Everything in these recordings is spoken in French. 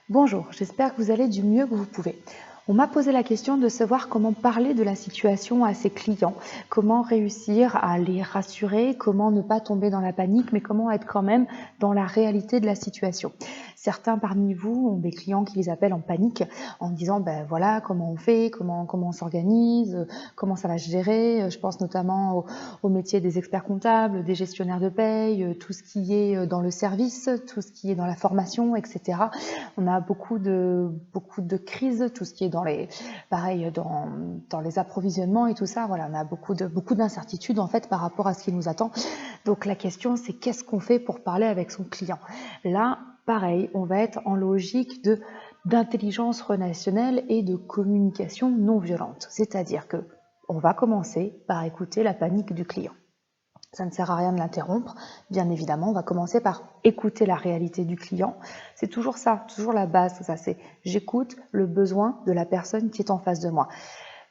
Bonjour, j'espère que vous allez du mieux que vous pouvez. On m'a posé la question de savoir comment parler de la situation à ses clients, comment réussir à les rassurer, comment ne pas tomber dans la panique, mais comment être quand même dans la réalité de la situation. Certains parmi vous ont des clients qui les appellent en panique en disant ben voilà comment on fait, comment on s'organise, comment ça va se gérer. Je pense notamment au métier des experts comptables, des gestionnaires de paye, tout ce qui est dans le service, tout ce qui est dans la formation, etc. On a beaucoup de crises, tout ce qui est dans les les approvisionnements et tout ça. Voilà, on a beaucoup d'incertitudes en fait par rapport à ce qui nous attend. Donc la question c'est qu'est-ce qu'on fait pour parler avec son client? Là, pareil, on va être en logique d'intelligence relationnelle et de communication non violente. C'est-à-dire que on va commencer par écouter la panique du client. Ça ne sert à rien de l'interrompre. Bien évidemment, on va commencer par écouter la réalité du client. C'est toujours ça, toujours la base, ça. C'est j'écoute le besoin de la personne qui est en face de moi.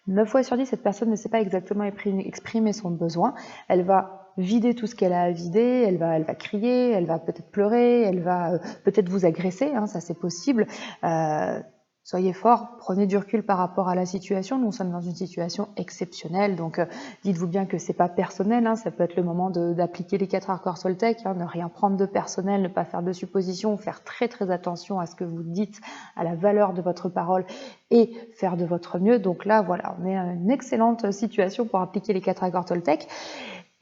9 fois sur 10, cette personne ne sait pas exactement exprimer son besoin. Elle va vider tout ce qu'elle a à vider, elle va crier, elle va peut-être pleurer, elle va peut-être vous agresser, hein, ça c'est possible. Soyez forts, prenez du recul par rapport à la situation. Nous sommes dans une situation exceptionnelle, donc dites-vous bien que c'est pas personnel, hein, ça peut être le moment d'appliquer les 4 accords Toltec, hein, ne rien prendre de personnel, ne pas faire de suppositions, faire très très attention à ce que vous dites, à la valeur de votre parole et faire de votre mieux. Donc là, voilà, on est à une excellente situation pour appliquer les 4 accords Toltec.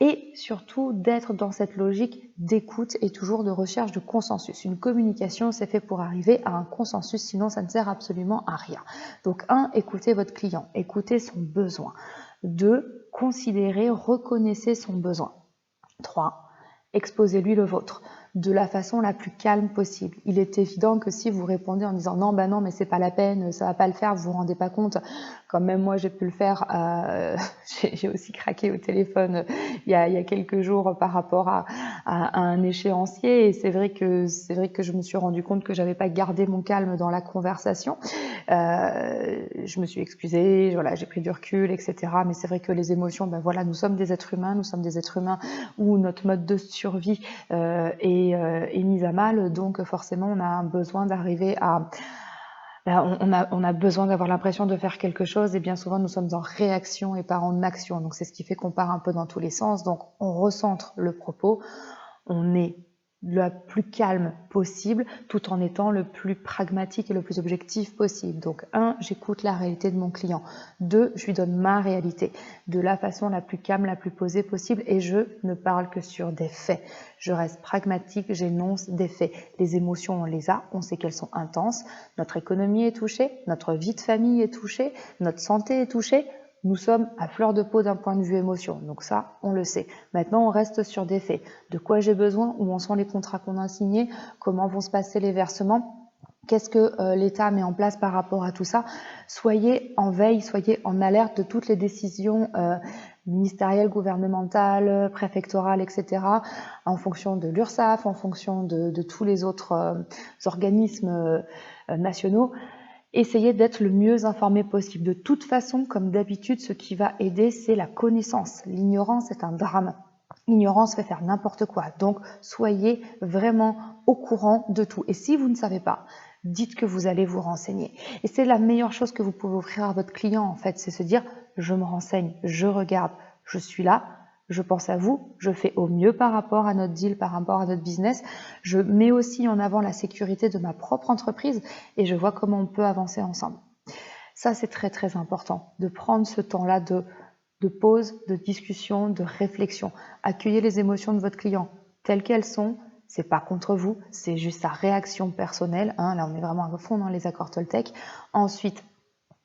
Et surtout d'être dans cette logique d'écoute et toujours de recherche de consensus. Une communication, c'est fait pour arriver à un consensus, sinon ça ne sert absolument à rien. Donc 1, écoutez votre client, écoutez son besoin. 2, considérez, reconnaissez son besoin. 3, exposez-lui le vôtre de la façon la plus calme possible. Il est évident que si vous répondez en disant non, bah non, mais c'est pas la peine, ça va pas le faire, vous vous rendez pas compte, comme même moi j'ai pu le faire, j'ai aussi craqué au téléphone il y a quelques jours par rapport à un échéancier, et c'est vrai que je me suis rendu compte que j'avais pas gardé mon calme dans la conversation. Je me suis excusée, voilà, j'ai pris du recul, etc. Mais c'est vrai que les émotions, ben voilà, nous sommes des êtres humains où notre mode de survie est mise à mal, donc forcément on a un besoin d'arriver à on a besoin d'avoir l'impression de faire quelque chose, et bien souvent nous sommes en réaction et pas en action, donc c'est ce qui fait qu'on part un peu dans tous les sens. Donc on recentre le propos, on est le plus calme possible tout en étant le plus pragmatique et le plus objectif possible. Donc 1, j'écoute la réalité de mon client. 2, je lui donne ma réalité de la façon la plus calme, la plus posée possible, et je ne parle que sur des faits. Je reste pragmatique, j'énonce des faits. Les émotions, on les a, on sait qu'elles sont intenses, notre économie est touchée, notre vie de famille est touchée, notre santé est touchée. Nous sommes à fleur de peau d'un point de vue émotion, donc ça, on le sait. Maintenant, on reste sur des faits. De quoi j'ai besoin, où en sont les contrats qu'on a signés, comment vont se passer les versements, qu'est-ce que l'État met en place par rapport à tout ça. Soyez en veille, soyez en alerte de toutes les décisions ministérielles, gouvernementales, préfectorales, etc., en fonction de l'URSSAF, en fonction de tous les autres organismes nationaux. Essayez d'être le mieux informé possible. De toute façon, comme d'habitude, ce qui va aider, c'est la connaissance. L'ignorance est un drame. L'ignorance fait faire n'importe quoi. Donc, soyez vraiment au courant de tout. Et si vous ne savez pas, dites que vous allez vous renseigner. Et c'est la meilleure chose que vous pouvez offrir à votre client, en fait, c'est se dire, je me renseigne, je regarde, je suis là, je pense à vous, je fais au mieux par rapport à notre deal, par rapport à notre business. Je mets aussi en avant la sécurité de ma propre entreprise et je vois comment on peut avancer ensemble. Ça, c'est très très important, de prendre ce temps-là de pause, de discussion, de réflexion. Accueillez les émotions de votre client telles qu'elles sont. C'est pas contre vous, c'est juste sa réaction personnelle. Hein. Là, on est vraiment à fond dans les accords Toltec. Ensuite,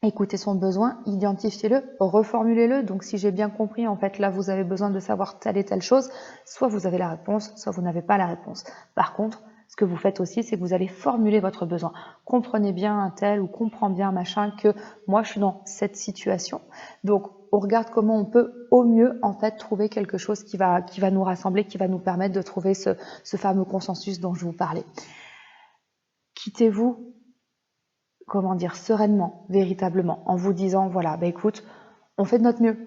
écoutez son besoin, identifiez-le, reformulez-le. Donc si j'ai bien compris, en fait, là, vous avez besoin de savoir telle et telle chose. Soit vous avez la réponse, soit vous n'avez pas la réponse. Par contre, ce que vous faites aussi, c'est que vous allez formuler votre besoin. Comprenez bien un tel ou comprends bien machin que moi, je suis dans cette situation. Donc, on regarde comment on peut au mieux, en fait, trouver quelque chose qui va nous rassembler, qui va nous permettre de trouver ce fameux consensus dont je vous parlais. Quittez-vous sereinement, véritablement, en vous disant, voilà, écoute, on fait de notre mieux.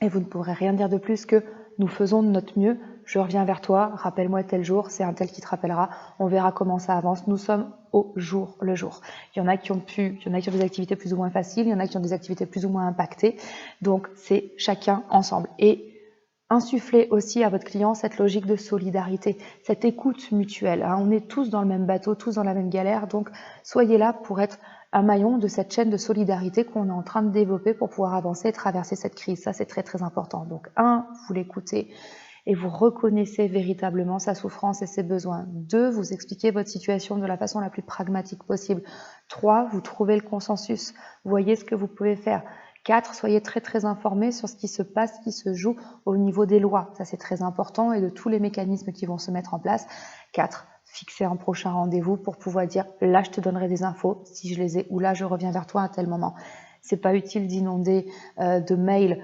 Et vous ne pourrez rien dire de plus que nous faisons de notre mieux. je reviens vers toi, rappelle-moi tel jour, c'est un tel qui te rappellera, on verra comment ça avance. Nous sommes au jour le jour. Il y en a qui ont des activités plus ou moins faciles, il y en a qui ont des activités plus ou moins impactées. Donc, c'est chacun ensemble. Et insufflez aussi à votre client cette logique de solidarité, cette écoute mutuelle. On est tous dans le même bateau, tous dans la même galère, donc soyez là pour être un maillon de cette chaîne de solidarité qu'on est en train de développer pour pouvoir avancer et traverser cette crise. Ça, c'est très très important. Donc, vous l'écoutez et vous reconnaissez véritablement sa souffrance et ses besoins. 2, vous expliquez votre situation de la façon la plus pragmatique possible. 3, vous trouvez le consensus. Voyez ce que vous pouvez faire. 4, soyez très très informés sur ce qui se passe, ce qui se joue au niveau des lois. Ça, c'est très important et de tous les mécanismes qui vont se mettre en place. 4, fixer un prochain rendez-vous pour pouvoir dire là, je te donnerai des infos si je les ai ou là, je reviens vers toi à tel moment. C'est pas utile d'inonder de mails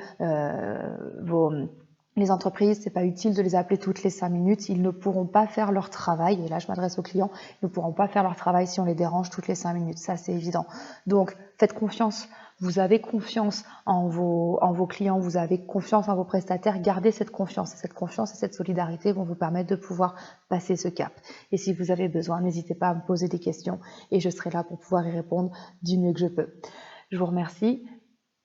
les entreprises, c'est pas utile de les appeler toutes les 5 minutes. Ils ne pourront pas faire leur travail. Et là, je m'adresse aux clients. Ils ne pourront pas faire leur travail si on les dérange toutes les 5 minutes. Ça, c'est évident. Donc, faites confiance. Vous avez confiance en vos clients. Vous avez confiance en vos prestataires. Gardez cette confiance. Cette confiance et cette solidarité vont vous permettre de pouvoir passer ce cap. Et si vous avez besoin, n'hésitez pas à me poser des questions et je serai là pour pouvoir y répondre du mieux que je peux. Je vous remercie.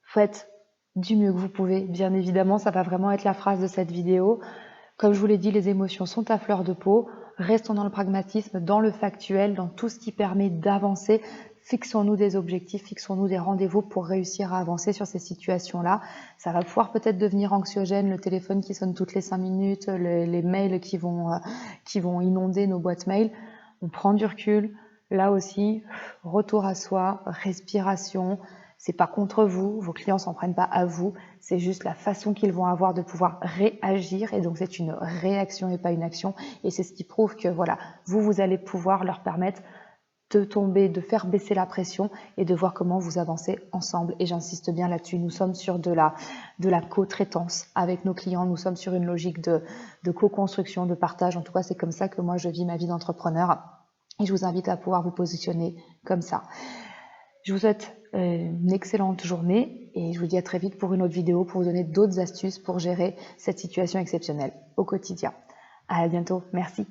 Faites du mieux que vous pouvez, bien évidemment, ça va vraiment être la phrase de cette vidéo. Comme je vous l'ai dit, les émotions sont à fleur de peau. Restons dans le pragmatisme, dans le factuel, dans tout ce qui permet d'avancer. Fixons-nous des objectifs, fixons-nous des rendez-vous pour réussir à avancer sur ces situations-là. Ça va pouvoir peut-être devenir anxiogène, le téléphone qui sonne toutes les 5 minutes, les mails qui vont inonder nos boîtes mail. On prend du recul. Là aussi, retour à soi, respiration. C'est pas contre vous, vos clients s'en prennent pas à vous, c'est juste la façon qu'ils vont avoir de pouvoir réagir et donc c'est une réaction et pas une action et c'est ce qui prouve que voilà, vous allez pouvoir leur permettre de faire baisser la pression et de voir comment vous avancez ensemble. Et j'insiste bien là-dessus, nous sommes sur de la co-traitance avec nos clients, nous sommes sur une logique de co-construction, de partage. En tout cas, c'est comme ça que moi je vis ma vie d'entrepreneur et je vous invite à pouvoir vous positionner comme ça. Je vous souhaite une excellente journée et je vous dis à très vite pour une autre vidéo pour vous donner d'autres astuces pour gérer cette situation exceptionnelle au quotidien. À bientôt, merci.